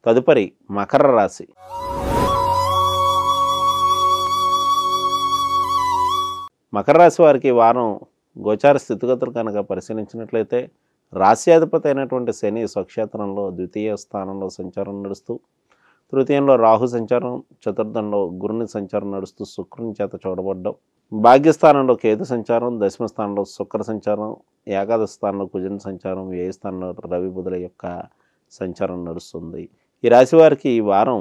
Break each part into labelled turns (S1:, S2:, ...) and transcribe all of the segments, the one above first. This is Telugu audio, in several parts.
S1: తదుపరి మకర రాశి. మకర రాశి వారికి ఈ వారం గోచార స్థితిగతులు కనుక పరిశీలించినట్లయితే రాశ్యాధిపతి అయినటువంటి శని స్వక్షేత్రంలో ద్వితీయ స్థానంలో సంచారం నడుస్తూ, తృతీయంలో రాహు సంచారం, చతుర్థంలో గురుని సంచారం నడుస్తూ శుక్రుని చేత చూడబడ్డం, భాగ్యస్థానంలో కేతు సంచారం, దశమ స్థానంలో శుక్ర సంచారం, ఏకాదశ స్థానంలో కుజుని సంచారం, వ్యయ స్థానంలో రవి బుధుల యొక్క సంచారం నడుస్తుంది. ఈ రాశి వారికి ఈ వారం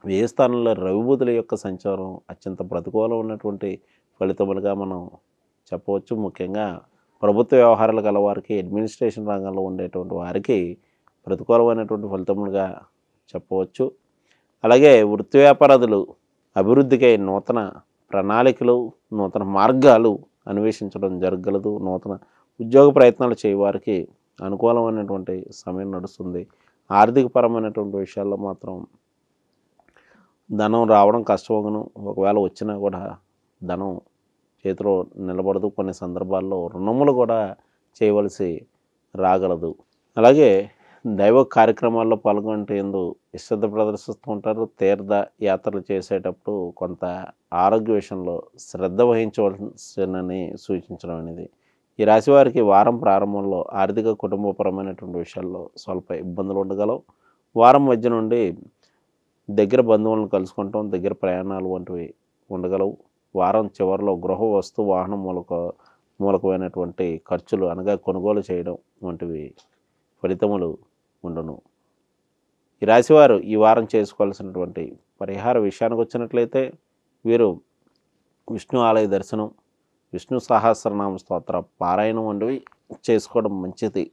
S1: వ్యయ స్థానంలో రవి బుధుల యొక్క సంచారం అత్యంత ప్రతికూలం ఉన్నటువంటి ఫలితములుగా మనం చెప్పవచ్చు. ముఖ్యంగా ప్రభుత్వ వ్యవహారాలు గల వారికి, అడ్మినిస్ట్రేషన్ రంగంలో ఉండేటువంటి వారికి ప్రతికూలమైనటువంటి ఫలితములుగా చెప్పవచ్చు. అలాగే వృత్తి వ్యాపారాదులు అభివృద్ధికై నూతన ప్రణాళికలు, నూతన మార్గాలు అన్వేషించడం జరగలదు. నూతన ఉద్యోగ ప్రయత్నాలు చేయవారికి అనుకూలమైనటువంటి సమయం నడుస్తుంది. ఆర్థికపరమైనటువంటి విషయాల్లో మాత్రం ధనం రావడం కష్టమగును. ఒకవేళ వచ్చినా కూడా ధనం చేతిలో నిలబడదు. కొన్ని సందర్భాల్లో రుణములు కూడా చేయవలసి రాగలదు. అలాగే దైవ కార్యక్రమాల్లో పాల్గొనేందు ఇష్టత ప్రదర్శిస్తూ ఉంటారు. తీర్థ యాత్రలు చేసేటప్పుడు కొంత ఆరోగ్య విషయంలో శ్రద్ధ వహించవలసినని సూచించడం అనేది. ఈ రాశి వారికి వారం ప్రారంభంలో ఆర్థిక కుటుంబపరమైనటువంటి విషయాల్లో స్వల్ప ఇబ్బందులు ఉండగలవు. వారం మధ్య నుండి దగ్గర బంధువులను కలుసుకుంటాం, దగ్గర ప్రయాణాలు వంటివి ఉండగలవు. వారం చివరిలో గృహ వస్తు వాహన మూలకమైనటువంటి ఖర్చులు అనగా కొనుగోలు చేయడం వంటివి ఫలితములు ఉండును. ఈ రాశివారు ఈ వారం చేసుకోవాల్సినటువంటి పరిహార విషయానికి వచ్చినట్లయితే వీరు విష్ణు ఆలయ దర్శనం, విష్ణు సహస్రనామ స్తోత్ర పారాయణం వంటివి చేసుకోవడం మంచిది.